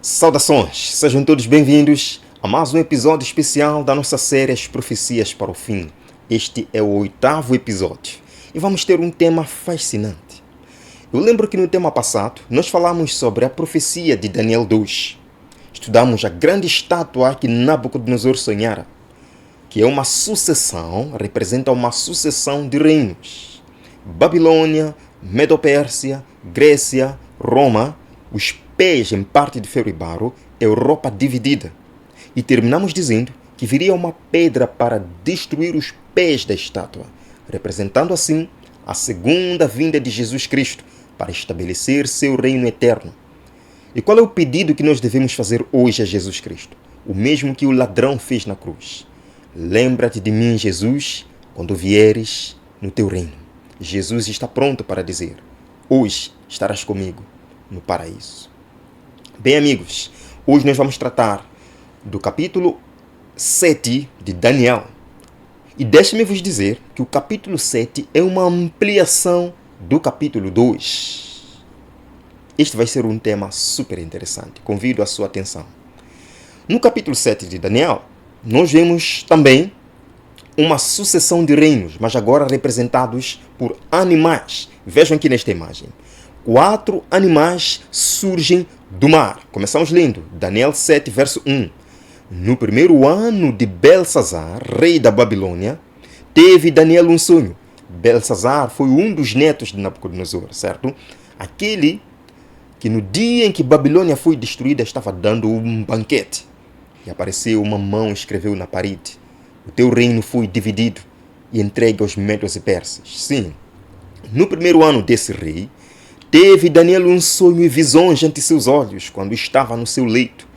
Saudações, sejam todos bem-vindos a mais um episódio especial da nossa série As Profecias para o Fim. Este é o 8º episódio e vamos ter um tema fascinante. Eu lembro que no tema passado nós falamos sobre a profecia de Daniel 2. Estudamos a grande estátua que Nabucodonosor sonhara, que é uma sucessão, representa uma sucessão de reinos. Babilônia, Medo-Pérsia, Grécia, Roma, os pés em parte de ferro e barro, Europa dividida. E terminamos dizendo que viria uma pedra para destruir os pés da estátua, representando assim a segunda vinda de Jesus Cristo para estabelecer seu reino eterno. E qual é o pedido que nós devemos fazer hoje a Jesus Cristo? O mesmo que o ladrão fez na cruz. Lembra-te de mim, Jesus, quando vieres no teu reino. Jesus está pronto para dizer: hoje estarás comigo no paraíso. Bem, amigos, hoje nós vamos tratar do capítulo 7 de Daniel. E deixe-me vos dizer que o capítulo 7 é uma ampliação do capítulo 2. Este vai ser um tema super interessante. Convido a sua atenção. No capítulo 7 de Daniel, nós vemos também uma sucessão de reinos, mas agora representados por animais. Vejam aqui nesta imagem. 4 animais surgem do mar. Começamos lendo Daniel 7, verso 1. No primeiro ano de Belsazar, rei da Babilônia, teve Daniel um sonho. Belsazar foi um dos netos de Nabucodonosor, certo? Aquele que no dia em que Babilônia foi destruída estava dando um banquete. E apareceu uma mão e escreveu na parede: o teu reino foi dividido e entregue aos Médios e Persas. Sim, no primeiro ano desse rei, teve Daniel um sonho e visões ante seus olhos quando estava no seu leito.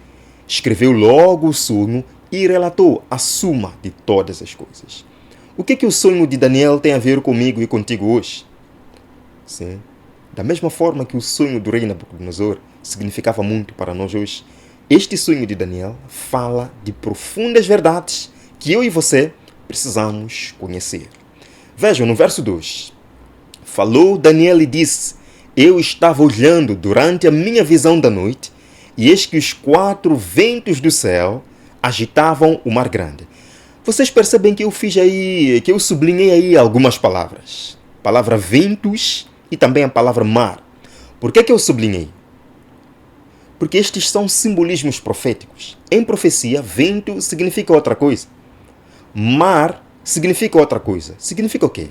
Escreveu logo o sonho e relatou a suma de todas as coisas. O que o sonho de Daniel tem a ver comigo e contigo hoje? Sim, da mesma forma que o sonho do rei Nabucodonosor significava muito para nós hoje, este sonho de Daniel fala de profundas verdades que eu e você precisamos conhecer. Vejam no verso 2. Falou Daniel e disse: eu estava olhando durante a minha visão da noite, e eis que os 4 ventos do céu agitavam o mar grande. Vocês percebem que eu sublinhei aí algumas palavras. A palavra ventos e também a palavra mar. Por que eu sublinhei? Porque estes são simbolismos proféticos. Em profecia, vento significa outra coisa. Mar significa outra coisa. Significa o quê?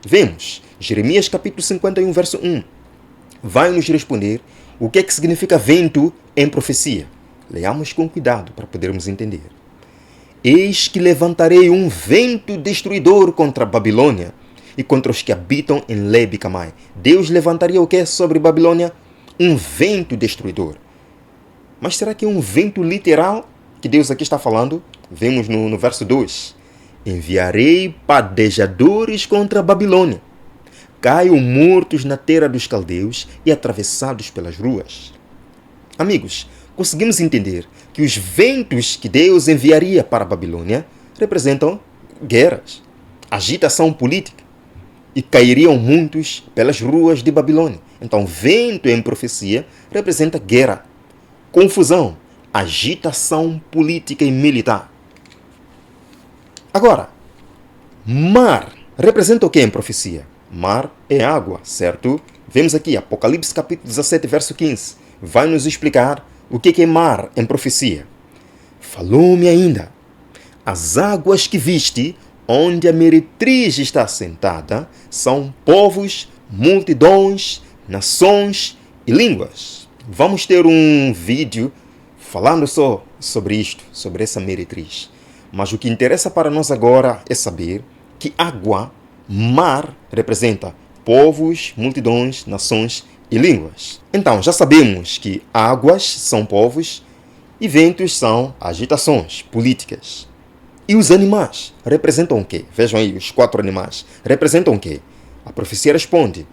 Vemos Jeremias capítulo 51, verso 1. Vai nos responder o que significa vento em profecia. Leamos com cuidado para podermos entender. Eis que levantarei um vento destruidor contra a Babilônia e contra os que habitam em Leb-Camai. Deus levantaria o que sobre Babilônia? Um vento destruidor. Mas será que é um vento literal que Deus aqui está falando? Vemos no verso 2. Enviarei padejadores contra a Babilônia. Caiam mortos na terra dos caldeus e atravessados pelas ruas. Amigos, conseguimos entender que os ventos que Deus enviaria para a Babilônia representam guerras, agitação política, e cairiam muitos pelas ruas de Babilônia. Então, vento em profecia representa guerra, confusão, agitação política e militar. Agora, mar representa o que em profecia? Mar é água, certo? Vemos aqui Apocalipse capítulo 17, verso 15. Vai nos explicar o que é mar em profecia. Falou-me ainda: as águas que viste, onde a meretriz está sentada, são povos, multidões, nações e línguas. Vamos ter um vídeo falando só sobre isto, sobre essa meretriz. Mas o que interessa para nós agora é saber que água, mar, representa povos, multidões, nações e línguas. Então, já sabemos que águas são povos e ventos são agitações políticas. E os animais representam o quê? Vejam aí, os 4 animais representam o quê? A profecia responde: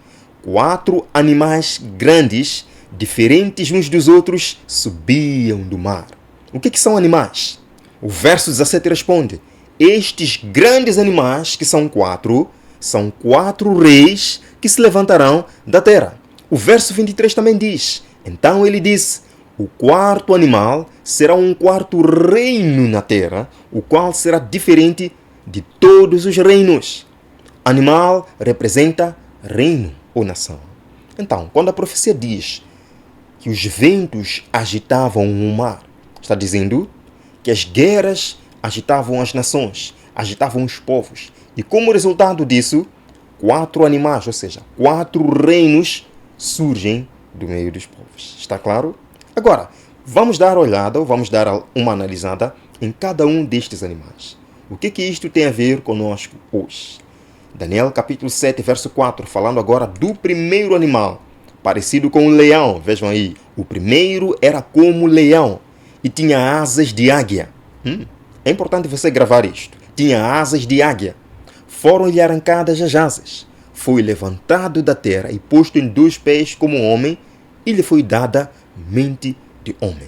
4 animais grandes, diferentes uns dos outros, subiam do mar. O que são animais? O verso 17 responde: estes grandes animais, que são 4, são 4 reis que se levantarão da terra. O verso 23 também diz: então ele disse: O quarto animal será um quarto reino na terra, o qual será diferente de todos os reinos. Animal representa reino ou nação. Então, quando a profecia diz que os ventos agitavam o mar, está dizendo que as guerras agitavam as nações, agitavam os povos. E como resultado disso, 4 animais, ou seja, 4 reinos surgem do meio dos povos. Está claro? Agora, vamos dar uma olhada, ou vamos dar uma analisada em cada um destes animais. O que isto tem a ver conosco hoje? Daniel capítulo 7, verso 4, falando agora do primeiro animal, parecido com um leão. Vejam aí, o primeiro era como leão e tinha asas de águia. É importante você gravar isto. Tinha asas de águia. Foram-lhe arrancadas as asas. Foi levantado da terra e posto em 2 pés como homem, e lhe foi dada mente de homem.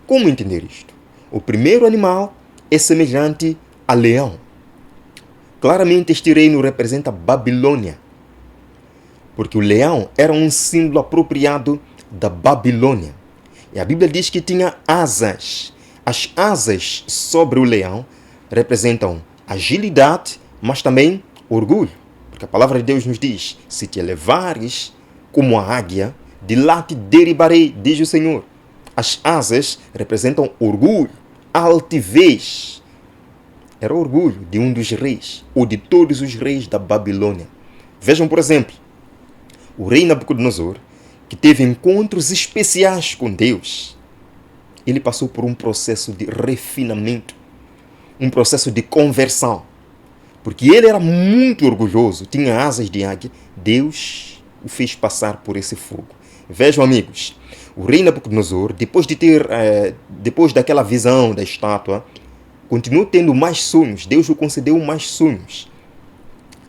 Como entender isto? O primeiro animal é semelhante a leão. Claramente este reino representa Babilônia, porque o leão era um símbolo apropriado da Babilônia. E a Bíblia diz que tinha asas. As asas sobre o leão representam agilidade, mas também orgulho. Porque a palavra de Deus nos diz: se te elevares como a águia, de lá te derribarei, diz o Senhor. As asas representam orgulho, altivez. Era o orgulho de um dos reis, ou de todos os reis da Babilônia. Vejam, por exemplo, o rei Nabucodonosor, que teve encontros especiais com Deus. Ele passou por um processo de refinamento, um processo de conversão. Porque ele era muito orgulhoso, tinha asas de águia. Deus o fez passar por esse fogo. Vejam, amigos, o rei Nabucodonosor, depois daquela visão da estátua, continuou tendo mais sonhos. Deus o concedeu mais sonhos.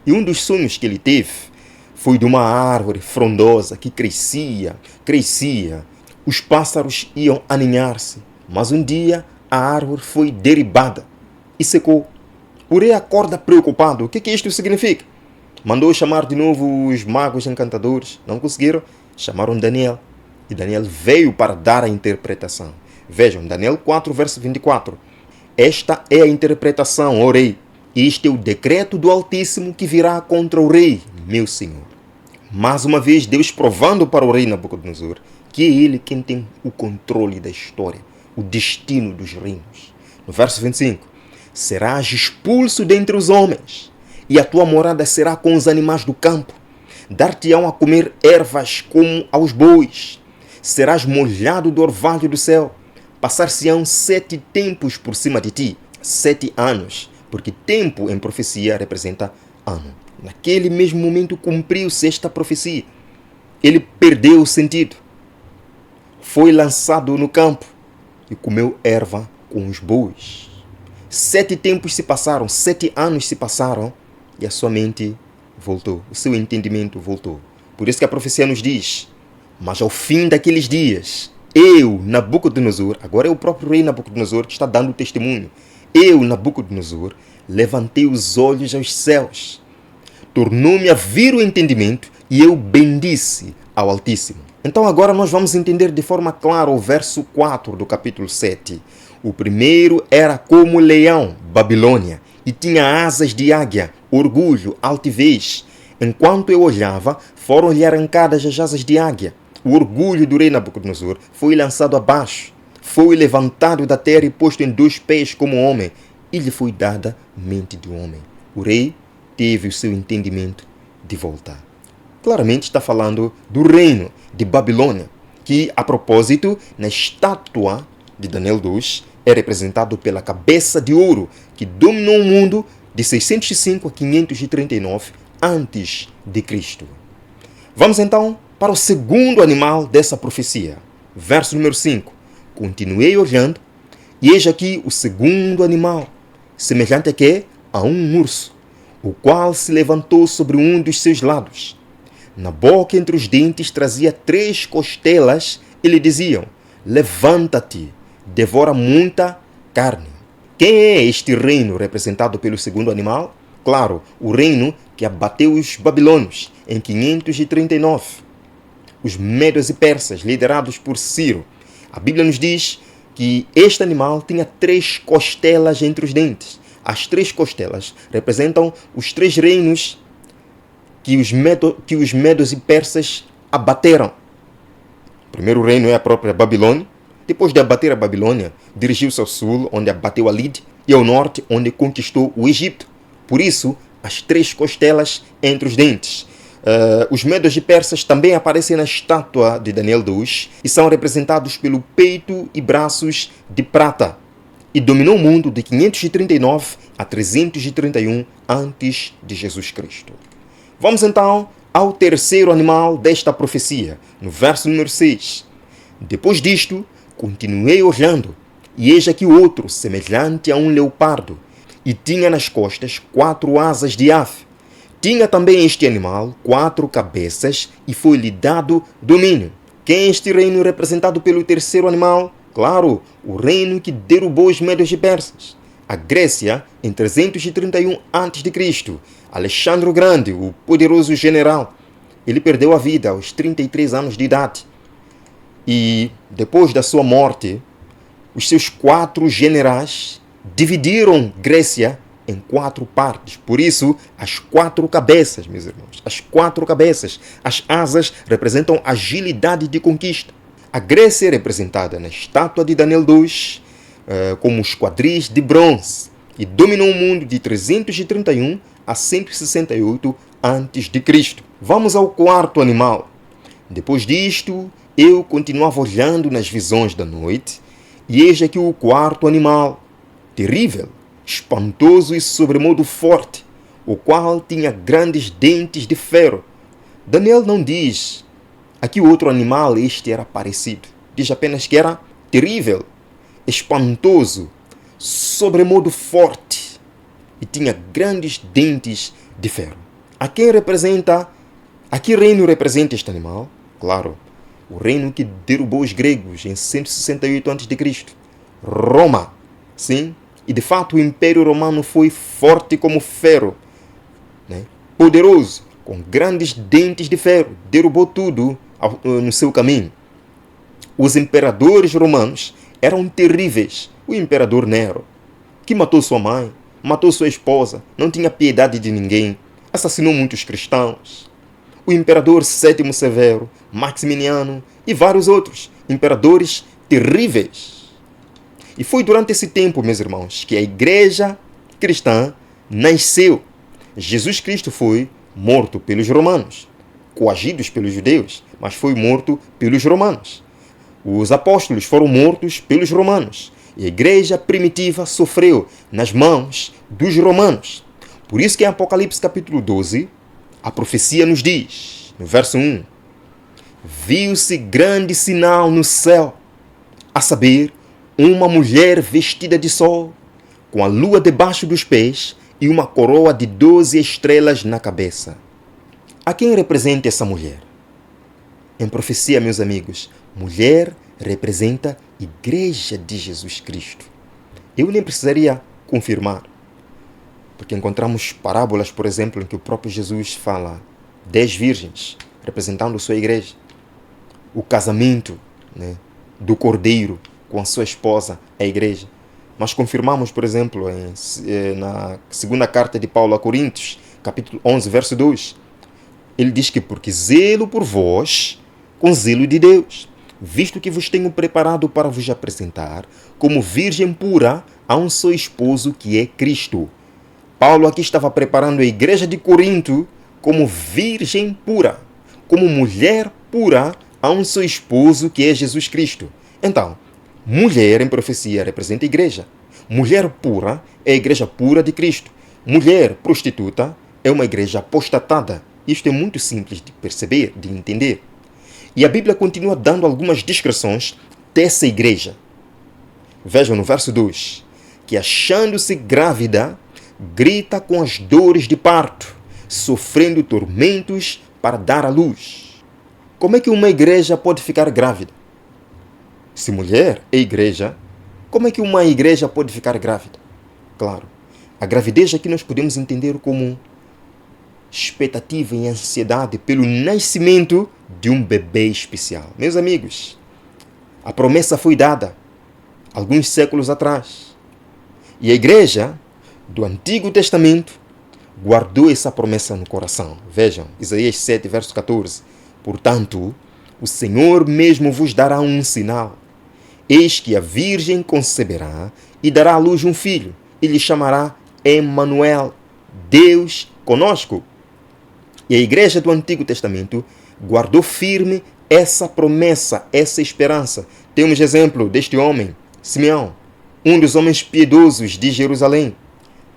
E um dos sonhos que ele teve foi de uma árvore frondosa que crescia. Os pássaros iam aninhar-se. Mas um dia a árvore foi derribada e secou. O rei acorda preocupado. O que isto significa? Mandou chamar de novo os magos encantadores. Não conseguiram. Chamaram Daniel. E Daniel veio para dar a interpretação. Vejam, Daniel 4, verso 24. Esta é a interpretação, ó rei. Este é o decreto do Altíssimo que virá contra o rei, meu senhor. Mais uma vez, Deus provando para o rei Nabucodonosor que é ele quem tem o controle da história, o destino dos reinos. No verso 25. Serás expulso dentre os homens, e a tua morada será com os animais do campo. Dar-te-ão a comer ervas como aos bois. Serás molhado do orvalho do céu. Passar-se-ão 7 tempos por cima de ti. 7 anos, porque tempo em profecia representa ano. Naquele mesmo momento cumpriu-se esta profecia. Ele perdeu o sentido. Foi lançado no campo e comeu erva com os bois. 7 tempos se passaram, 7 anos se passaram e a sua mente voltou, o seu entendimento voltou. Por isso que a profecia nos diz: mas ao fim daqueles dias, eu, Nabucodonosor, agora é o próprio rei Nabucodonosor que está dando testemunho. Eu, Nabucodonosor, levantei os olhos aos céus, tornou-me a vir o entendimento e eu bendisse ao Altíssimo. Então agora nós vamos entender de forma clara o verso 4 do capítulo 7. O primeiro era como leão, Babilônia, e tinha asas de águia, orgulho, altivez. Enquanto eu olhava, foram-lhe arrancadas as asas de águia. O orgulho do rei Nabucodonosor foi lançado abaixo. Foi levantado da terra e posto em 2 pés como homem. E lhe foi dada mente de homem. O rei teve o seu entendimento de volta. Claramente está falando do reino de Babilônia, que, a propósito, na estátua de Daniel 2, é representado pela cabeça de ouro que dominou o mundo de 605 a 539 a.C. Vamos então para o segundo animal dessa profecia. Verso número 5. Continuei olhando, e eis aqui o segundo animal, semelhante a quê? A um urso, o qual se levantou sobre um dos seus lados. Na boca, entre os dentes, trazia 3 costelas e lhe diziam: levanta-te, devora muita carne. Quem é este reino representado pelo segundo animal? Claro, o reino que abateu os babilônios em 539. Os medos e persas, liderados por Ciro. A Bíblia nos diz que este animal tinha 3 costelas entre os dentes. As 3 costelas representam os 3 reinos que os medos e persas abateram. O primeiro reino é a própria Babilônia. Depois de abater a Babilônia, dirigiu-se ao sul, onde abateu a Lídia, e ao norte, onde conquistou o Egito. Por isso, as 3 costelas entre os dentes. Os medos e persas também aparecem na estátua de Daniel 2 e são representados pelo peito e braços de prata. E dominou o mundo de 539 a 331 antes de Jesus Cristo. Vamos então ao terceiro animal desta profecia, no verso número 6. Depois disto, continuei olhando, e eis aqui outro, semelhante a um leopardo, e tinha nas costas 4 asas de ave. Tinha também este animal 4 cabeças, e foi-lhe dado domínio. Quem é este reino representado pelo terceiro animal? Claro, o reino que derrubou os medos e persas. A Grécia, em 331 a.C., Alexandre o Grande, o poderoso general, ele perdeu a vida aos 33 anos de idade. E depois da sua morte, os seus 4 generais dividiram Grécia em 4 partes. Por isso, as 4 cabeças, meus irmãos, as 4 cabeças, as asas representam agilidade de conquista. A Grécia é representada na estátua de Daniel 2 como os quadris de bronze e dominou o mundo de 331 a 168 a.C. Vamos ao quarto animal. Depois disto, eu continuava olhando nas visões da noite, e eis aqui o quarto animal, terrível, espantoso e sobremodo forte, o qual tinha grandes dentes de ferro. Daniel não diz a que outro animal este era parecido. Diz apenas que era terrível, espantoso, sobremodo forte e tinha grandes dentes de ferro. A que reino representa este animal? Claro, o reino que derrubou os gregos em 168 a.C. Roma. Sim, e de fato o Império Romano foi forte como ferro, né? Poderoso, com grandes dentes de ferro, derrubou tudo no seu caminho. Os imperadores romanos eram terríveis. O imperador Nero, que matou sua mãe, matou sua esposa, não tinha piedade de ninguém, assassinou muitos cristãos. O imperador Sétimo Severo, Maximiano e vários outros imperadores terríveis. E foi durante esse tempo, meus irmãos, que a igreja cristã nasceu. Jesus Cristo foi morto pelos romanos, coagidos pelos judeus, mas foi morto pelos romanos. Os apóstolos foram mortos pelos romanos. E a igreja primitiva sofreu nas mãos dos romanos. Por isso que em Apocalipse capítulo 12, a profecia nos diz, no verso 1, viu-se grande sinal no céu, a saber, uma mulher vestida de sol, com a lua debaixo dos pés e uma coroa de 12 estrelas na cabeça. A quem representa essa mulher? Em profecia, meus amigos, mulher representa a Igreja de Jesus Cristo. Eu nem precisaria confirmar, porque encontramos parábolas, por exemplo, em que o próprio Jesus fala 10 virgens representando sua igreja. O casamento, né, do cordeiro com a sua esposa, a igreja. Mas confirmamos, por exemplo, na segunda carta de Paulo a Coríntios, capítulo 11, verso 2. Ele diz que porque zelo por vós, com zelo de Deus, visto que vos tenho preparado para vos apresentar como virgem pura a um só esposo que é Cristo. Paulo aqui estava preparando a igreja de Corinto como virgem pura, como mulher pura a um só esposo que é Jesus Cristo. Então, mulher em profecia representa a igreja. Mulher pura é a igreja pura de Cristo. Mulher prostituta é uma igreja apostatada. Isto é muito simples de perceber, de entender. E a Bíblia continua dando algumas descrições dessa igreja. Vejam no verso 2, que achando-se grávida, grita com as dores de parto, sofrendo tormentos para dar à luz. Como é que uma igreja pode ficar grávida? Se mulher é igreja, como é que uma igreja pode ficar grávida? Claro, a gravidez aqui nós podemos entender como expectativa e ansiedade pelo nascimento de um bebê especial. Meus amigos, A promessa foi dada alguns séculos atrás. E a igreja do Antigo Testamento guardou essa promessa no coração. Vejam, Isaías 7, verso 14. Portanto, o Senhor mesmo vos dará um sinal. Eis que a virgem conceberá e dará à luz um filho, e lhe chamará Emanuel, Deus conosco. E a igreja do Antigo Testamento guardou firme essa promessa, essa esperança. Temos exemplo deste homem, Simeão, um dos homens piedosos de Jerusalém.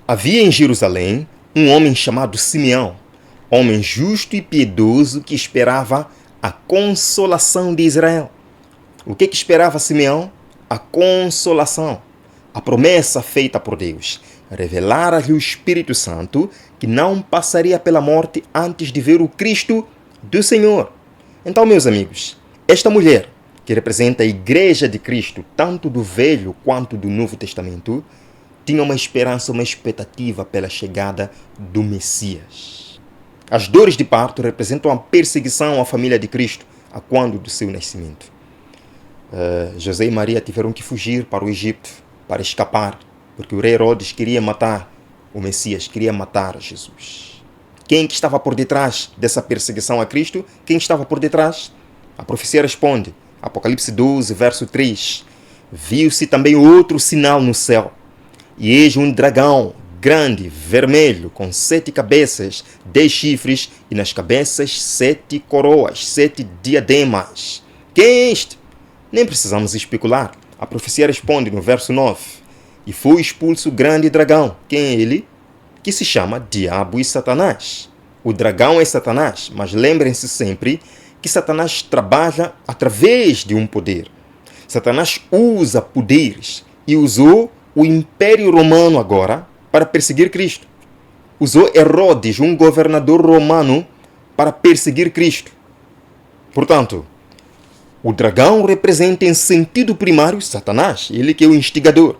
Havia em Jerusalém um homem chamado Simeão, homem justo e piedoso que esperava a consolação de Israel. O que esperava Simeão? A consolação, a promessa feita por Deus. Revelara-lhe o Espírito Santo que não passaria pela morte antes de ver o Cristo do Senhor. Então, meus amigos, esta mulher, que representa a Igreja de Cristo, tanto do Velho quanto do Novo Testamento, tinha uma esperança, uma expectativa pela chegada do Messias. As dores de parto representam a perseguição à família de Cristo, a quando do seu nascimento. José e Maria tiveram que fugir para o Egito, para escapar, porque o rei Herodes queria matar o Messias, queria matar Jesus. Quem que estava por detrás dessa perseguição a Cristo? Quem estava por detrás? A profecia responde, Apocalipse 12, verso 3. Viu-se também outro sinal no céu, e eis um dragão grande, vermelho, com 7 cabeças, 10 chifres, e nas cabeças 7 coroas, 7 diademas. Quem é este? Nem precisamos especular. A profecia responde no verso 9. E foi expulso o grande dragão. Quem é ele? Que se chama Diabo e Satanás. O dragão é Satanás, mas lembrem-se sempre que Satanás trabalha através de um poder. Satanás usa poderes e usou o Império Romano agora para perseguir Cristo. Usou Herodes, um governador romano, para perseguir Cristo. Portanto, o dragão representa em sentido primário Satanás, ele que é o instigador.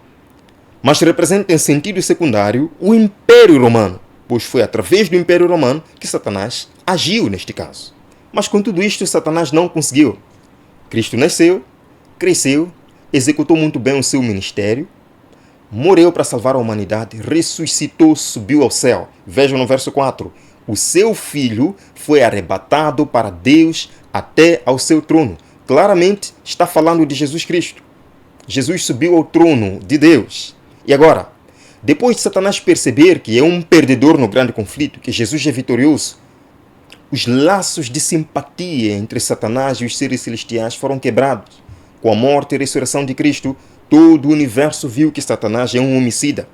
Mas representa em sentido secundário o Império Romano, pois foi através do Império Romano que Satanás agiu neste caso. Mas com tudo isto, Satanás não conseguiu. Cristo nasceu, cresceu, executou muito bem o seu ministério, morreu para salvar a humanidade, ressuscitou, subiu ao céu. Vejam no verso 4. O seu filho foi arrebatado para Deus até ao seu trono. Claramente está falando de Jesus Cristo. Jesus subiu ao trono de Deus. E agora, depois de Satanás perceber que é um perdedor no grande conflito, que Jesus é vitorioso, os laços de simpatia entre Satanás e os seres celestiais foram quebrados. Com a morte e a ressurreição de Cristo, todo o universo viu que Satanás é um homicida,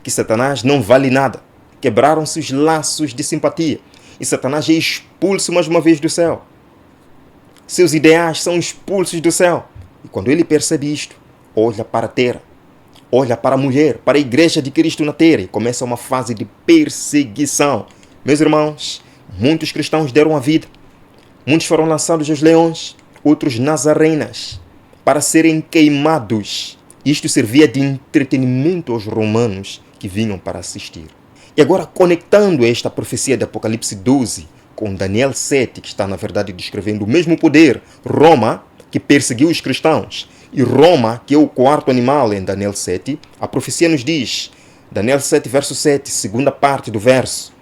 que Satanás não vale nada. Quebraram-se os laços de simpatia e Satanás é expulso mais uma vez do céu. Seus ideais são expulsos do céu. E quando ele percebe isto, olha para a terra, olha para a mulher, para a igreja de Cristo na terra e começa uma fase de perseguição. Meus irmãos, muitos cristãos deram a vida. Muitos foram lançados aos leões, outros nas arenas, para serem queimados. Isto servia de entretenimento aos romanos que vinham para assistir. E agora, conectando esta profecia de Apocalipse 12 com Daniel 7, que está, na verdade, descrevendo o mesmo poder, Roma, que perseguiu os cristãos, e Roma, que é o quarto animal em Daniel 7, a profecia nos diz, Daniel 7, verso 7, segunda parte do verso,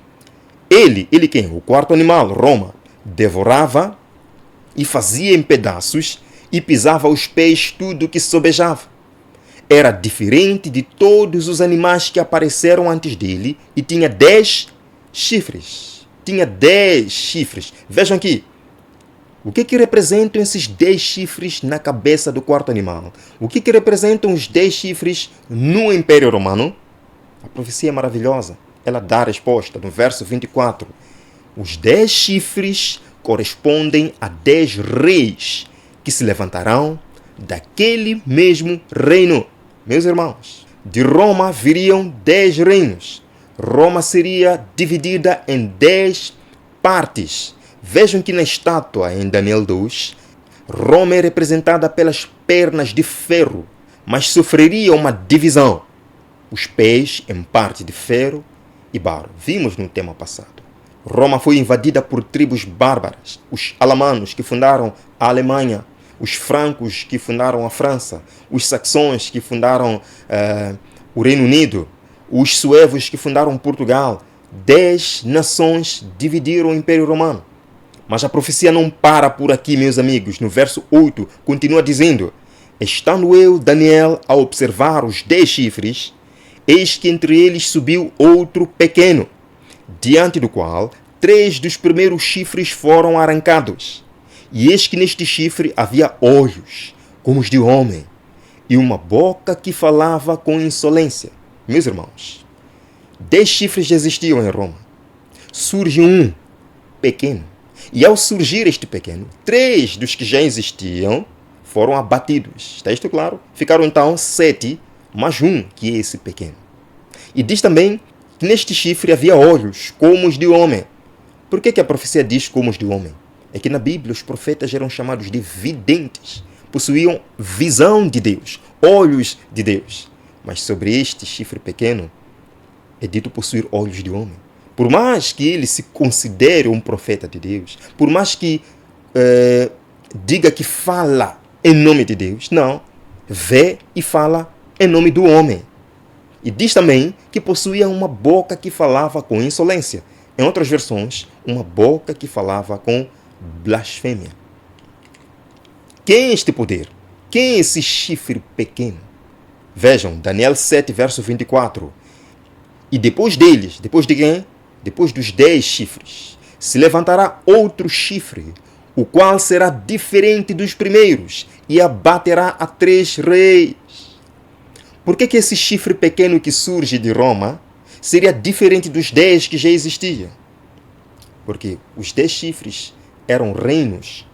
ele quem? O quarto animal, Roma, devorava e fazia em pedaços e pisava aos pés tudo que sobejava. Era diferente de todos os animais que apareceram antes dele e tinha 10 chifres. Tinha 10 chifres. Vejam aqui. O que representam esses 10 chifres na cabeça do quarto animal? O que representam os 10 chifres no Império Romano? A profecia é maravilhosa. Ela dá a resposta no verso 24. Os 10 chifres correspondem a 10 reis que se levantarão daquele mesmo reino. Meus irmãos, de Roma viriam 10 reinos. Roma seria dividida em 10 partes. Vejam que na estátua em Daniel 2, Roma é representada pelas pernas de ferro, mas sofreria uma divisão. Os pés em parte de ferro e barro. Vimos no tema passado. Roma foi invadida por tribos bárbaras, os alamanos que fundaram a Alemanha, os francos que fundaram a França, os saxões que fundaram o Reino Unido, os suevos que fundaram Portugal. 10 nações dividiram o Império Romano. Mas a profecia não para por aqui, meus amigos. No verso 8, continua dizendo: estando eu, Daniel, a observar os 10 chifres, eis que entre eles subiu outro pequeno, diante do qual 3 dos primeiros chifres foram arrancados. E eis que neste chifre havia olhos, como os de homem, e uma boca que falava com insolência. Meus irmãos, 10 chifres já existiam em Roma. Surge um pequeno. E ao surgir este pequeno, 3 dos que já existiam foram abatidos. Está isto claro? Ficaram então 7, mais um que é esse pequeno. E diz também que neste chifre havia olhos, como os de homem. Por que a profecia diz como os de homem? É que na Bíblia os profetas eram chamados de videntes. Possuíam visão de Deus, olhos de Deus. Mas sobre este chifre pequeno é dito possuir olhos de homem. Por mais que ele se considere um profeta de Deus, por mais que diga que fala em nome de Deus, não, vê e fala em nome do homem. E diz também que possuía uma boca que falava com insolência. Em outras versões, uma boca que falava com blasfêmia. Quem é este poder? Quem é esse chifre pequeno? Vejam, Daniel 7, verso 24. E depois deles, depois de quem? Depois dos 10 chifres, se levantará outro chifre, o qual será diferente dos primeiros, e abaterá a 3 reis. Por que esse chifre pequeno que surge de Roma seria diferente dos 10 que já existiam? Porque os 10 chifres eram reinos,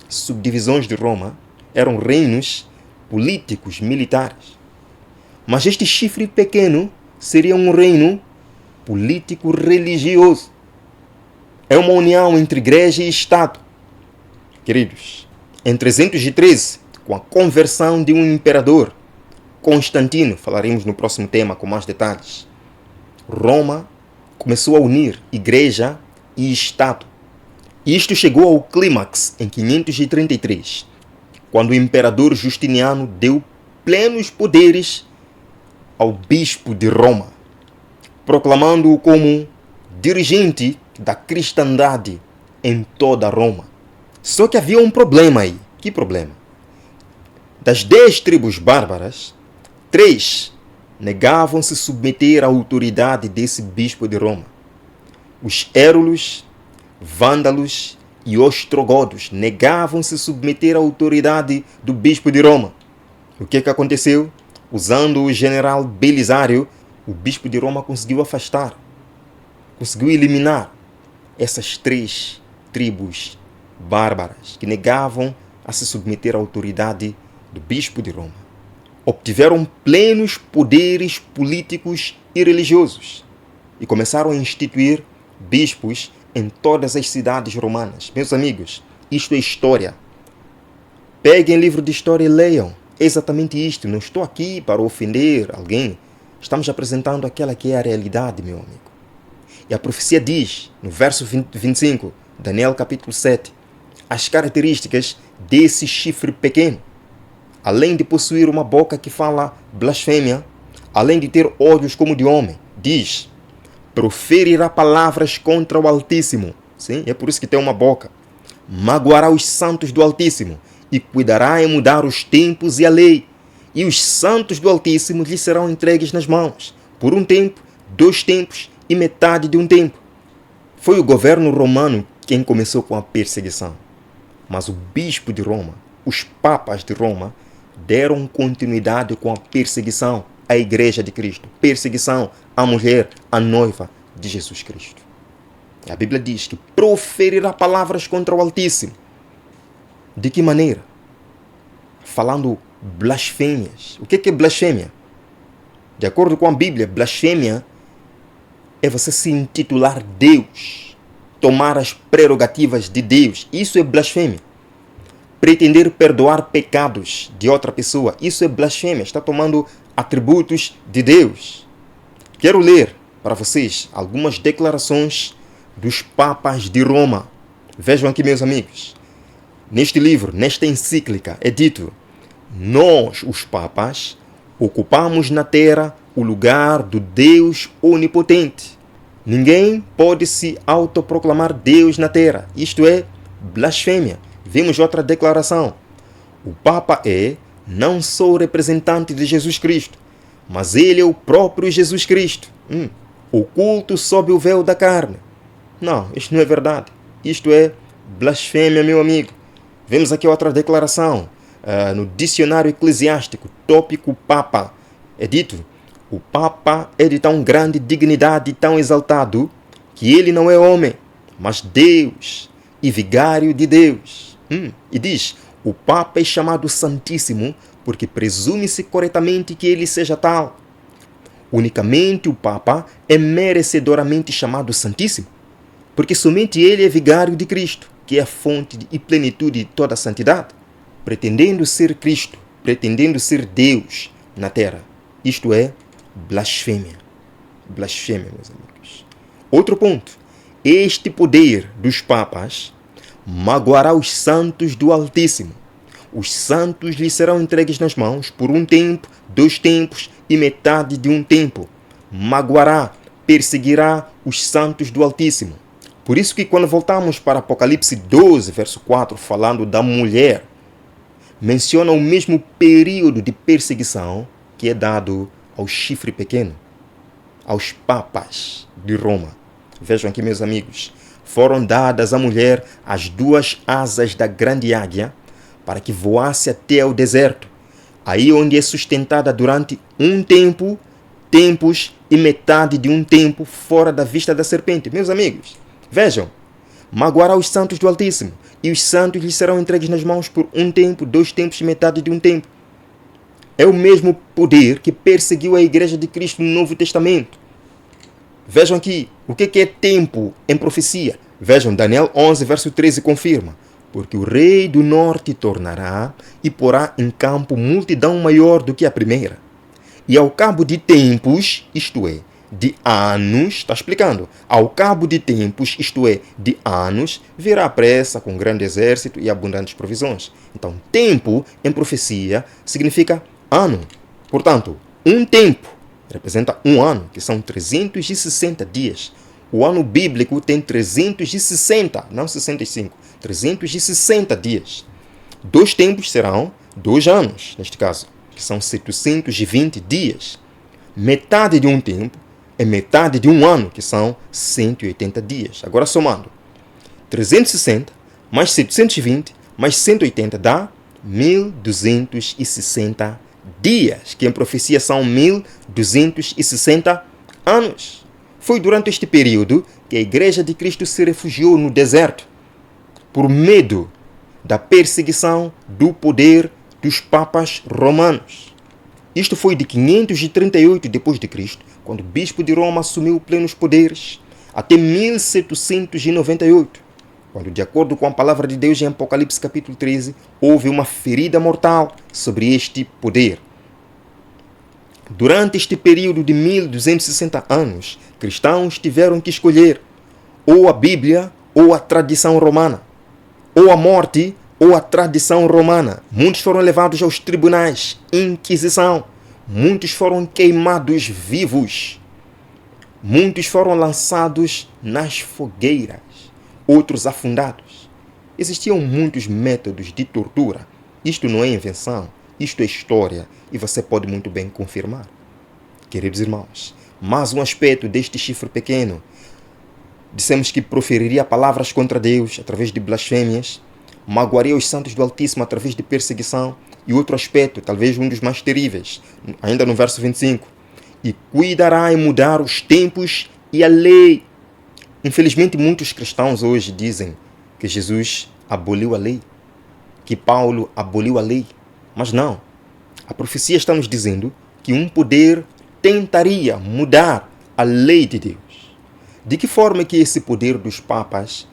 subdivisões de Roma, eram reinos políticos, militares. Mas este chifre pequeno seria um reino político-religioso. É uma união entre igreja e Estado. Queridos, em 313, com a conversão de um imperador, Constantino, falaremos no próximo tema com mais detalhes, Roma começou a unir igreja e Estado. E isto chegou ao clímax em 533, quando o imperador Justiniano deu plenos poderes ao bispo de Roma, proclamando-o como dirigente da cristandade em toda Roma. Só que havia um problema aí. Que problema? Das 10 tribos bárbaras, 3 negavam-se submeter à autoridade desse bispo de Roma. Os érulos, vândalos e ostrogodos negavam-se submeter à autoridade do bispo de Roma. O que aconteceu? Usando o general Belisário, o bispo de Roma conseguiu afastar, conseguiu eliminar essas 3 tribos bárbaras que negavam a se submeter à autoridade do bispo de Roma. Obtiveram plenos poderes políticos e religiosos e começaram a instituir bispos em todas as cidades romanas. Meus amigos, isto é história. Peguem livro de história e leiam. É exatamente isto. Não estou aqui para ofender alguém. Estamos apresentando aquela que é a realidade, meu amigo. E a profecia diz, no verso 25, Daniel capítulo 7, as características desse chifre pequeno. Além de possuir uma boca que fala blasfêmia, além de ter olhos como de homem, diz, proferirá palavras contra o Altíssimo. Sim, é por isso que tem uma boca. Magoará os santos do Altíssimo e cuidará em mudar os tempos e a lei. E os santos do Altíssimo lhe serão entregues nas mãos, por um tempo, 2 tempos e metade de um tempo. Foi o governo romano quem começou com a perseguição. Mas o bispo de Roma, os papas de Roma, deram continuidade com a perseguição à Igreja de Cristo, perseguição à mulher, à noiva de Jesus Cristo. E a Bíblia diz que proferirá palavras contra o Altíssimo. De que maneira? Falando blasfêmias. O que é blasfêmia? De acordo com a Bíblia, blasfêmia é você se intitular Deus, tomar as prerrogativas de Deus. Isso é blasfêmia. Pretender perdoar pecados de outra pessoa, isso é blasfêmia. Está tomando atributos de Deus. Quero ler para vocês algumas declarações dos papas de Roma. Vejam aqui, meus amigos. Neste livro, nesta encíclica, é dito: nós, os papas, ocupamos na terra o lugar do Deus onipotente. Ninguém pode se autoproclamar Deus na terra. Isto é blasfêmia. Vemos outra declaração. O Papa é não só o representante de Jesus Cristo, mas ele é o próprio Jesus Cristo, oculto sob o véu da carne. Não, isto não é verdade. Isto é blasfêmia, meu amigo. Vemos aqui outra declaração. No dicionário eclesiástico, tópico Papa, é dito: o Papa é de tão grande dignidade e tão exaltado que ele não é homem, mas Deus e vigário de Deus. E diz: o Papa é chamado Santíssimo porque presume-se corretamente que ele seja tal. Unicamente o Papa é merecedoramente chamado Santíssimo, porque somente ele é vigário de Cristo, que é a fonte e plenitude de toda a santidade, pretendendo ser Cristo, pretendendo ser Deus na terra. Isto é blasfêmia. Blasfêmia, meus amigos. Outro ponto. Este poder dos papas magoará os santos do Altíssimo. Os santos lhes serão entregues nas mãos por um tempo, 2 tempos e metade de um tempo. Magoará, perseguirá os santos do Altíssimo. Por isso que quando voltamos para Apocalipse 12, verso 4, falando da mulher, menciona o mesmo período de perseguição que é dado ao chifre pequeno, aos papas de Roma. Vejam aqui, meus amigos, foram dadas à mulher as 2 asas da grande águia para que voasse até ao deserto, aí onde é sustentada durante um tempo, tempos e metade de um tempo fora da vista da serpente. Meus amigos, vejam, magoará os santos do Altíssimo, e os santos lhes serão entregues nas mãos por um tempo, 2 tempos e metade de um tempo. É o mesmo poder que perseguiu a Igreja de Cristo no Novo Testamento. Vejam aqui, o que é tempo em profecia? Vejam, Daniel 11, verso 13 confirma: porque o rei do norte tornará e porá em campo multidão maior do que a primeira. E ao cabo de tempos, isto é, de anos, está explicando, ao cabo de tempos, isto é, de anos, virá pressa com grande exército e abundantes provisões. Então, tempo em profecia significa ano. Portanto, um tempo representa um ano, que são 360 dias. O ano bíblico tem 360, não 65, 360 dias. 2 tempos serão 2 anos, neste caso, que são 720 dias. Metade de um tempo é metade de um ano, que são 180 dias. Agora somando, 360 mais 720 mais 180 dá 1260 dias, que em profecia são 1260 anos. Foi durante este período que a Igreja de Cristo se refugiou no deserto, por medo da perseguição do poder dos papas romanos. Isto foi de 538 d.C., quando o bispo de Roma assumiu plenos poderes, até 1798, quando, de acordo com a palavra de Deus em Apocalipse capítulo 13, houve uma ferida mortal sobre este poder. Durante este período de 1260 anos, cristãos tiveram que escolher ou a Bíblia ou a tradição romana, ou a morte ou a tradição romana. Muitos foram levados aos tribunais, Inquisição. Muitos foram queimados vivos. Muitos foram lançados nas fogueiras, outros afundados. Existiam muitos métodos de tortura. Isto não é invenção, isto é história e você pode muito bem confirmar. Queridos irmãos, mais um aspecto deste chifre pequeno. Dissemos que proferiria palavras contra Deus através de blasfêmias, magoaria os santos do Altíssimo através de perseguição, e outro aspecto, talvez um dos mais terríveis, ainda no verso 25, e cuidará em mudar os tempos e a lei. Infelizmente, muitos cristãos hoje dizem que Jesus aboliu a lei, que Paulo aboliu a lei, mas não. A profecia está nos dizendo que um poder tentaria mudar a lei de Deus. De que forma que esse poder dos papas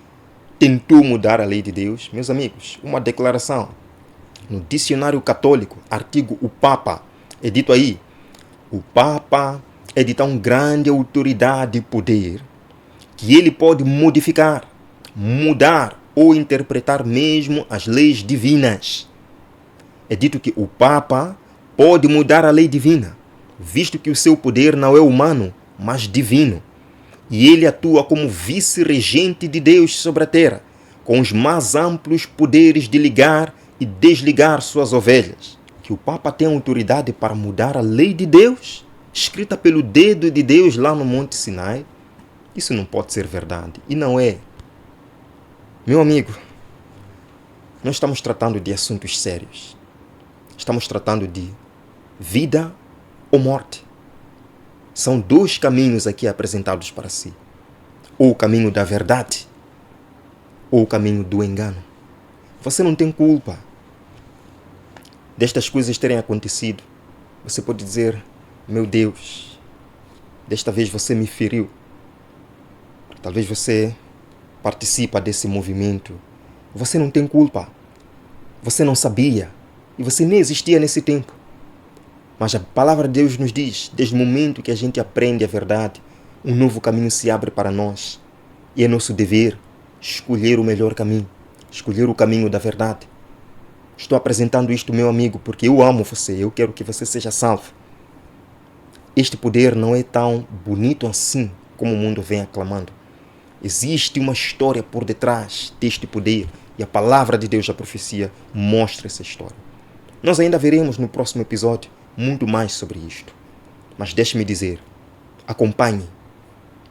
tentou mudar a lei de Deus? Meus amigos, uma declaração. No dicionário católico, artigo o Papa, é dito aí: o Papa é de tão grande autoridade e poder que ele pode modificar, mudar ou interpretar mesmo as leis divinas. É dito que o Papa pode mudar a lei divina, visto que o seu poder não é humano, mas divino. E ele atua como vice-regente de Deus sobre a terra, com os mais amplos poderes de ligar e desligar suas ovelhas. Que o Papa tem autoridade para mudar a lei de Deus, escrita pelo dedo de Deus lá no Monte Sinai, isso não pode ser verdade. E não é. Meu amigo, nós estamos tratando de assuntos sérios. Estamos tratando de vida ou morte. São dois caminhos aqui apresentados para si. Ou o caminho da verdade, ou o caminho do engano. Você não tem culpa destas coisas terem acontecido. Você pode dizer, meu Deus, desta vez você me feriu. Talvez você participa desse movimento. Você não tem culpa. Você não sabia. E você nem existia nesse tempo. Mas a palavra de Deus nos diz, desde o momento que a gente aprende a verdade, um novo caminho se abre para nós. E é nosso dever escolher o melhor caminho. Escolher o caminho da verdade. Estou apresentando isto, meu amigo, porque eu amo você. Eu quero que você seja salvo. Este poder não é tão bonito assim como o mundo vem aclamando. Existe uma história por detrás deste poder. E a palavra de Deus, a profecia, mostra essa história. Nós ainda veremos no próximo episódio muito mais sobre isto. Mas deixe-me dizer, acompanhe,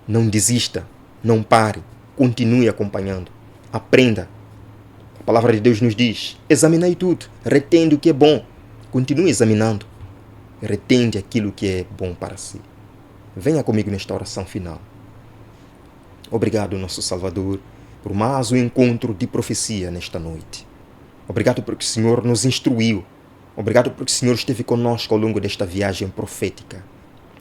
não desista, não pare, continue acompanhando, aprenda. A palavra de Deus nos diz, examinai tudo, retende o que é bom, continue examinando, retende aquilo que é bom para si. Venha comigo nesta oração final. Obrigado, nosso Salvador, por mais um encontro de profecia nesta noite. Obrigado porque o Senhor nos instruiu. Obrigado porque o Senhor esteve conosco ao longo desta viagem profética.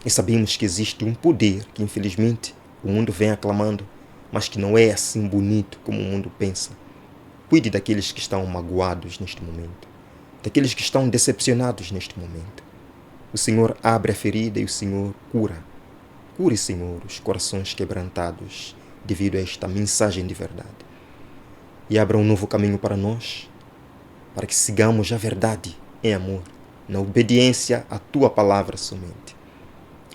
E sabemos que existe um poder que, infelizmente, o mundo vem aclamando, mas que não é assim bonito como o mundo pensa. Cuide daqueles que estão magoados neste momento, daqueles que estão decepcionados neste momento. O Senhor abre a ferida e o Senhor cura. Cure, Senhor, os corações quebrantados devido a esta mensagem de verdade. E abra um novo caminho para nós, para que sigamos a verdade em amor, na obediência à Tua palavra somente.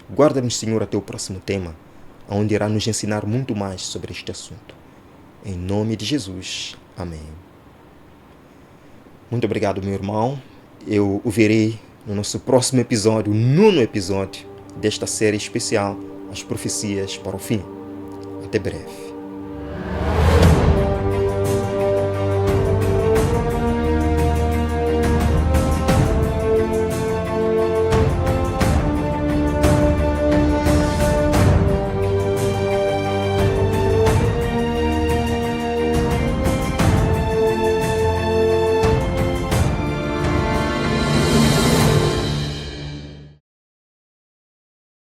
Guarda-nos, Senhor, até o próximo tema, onde irá nos ensinar muito mais sobre este assunto. Em nome de Jesus. Amém. Muito obrigado, meu irmão. Eu o verei no nosso próximo episódio, o 9º episódio desta série especial, As Profecias para o Fim. Até breve.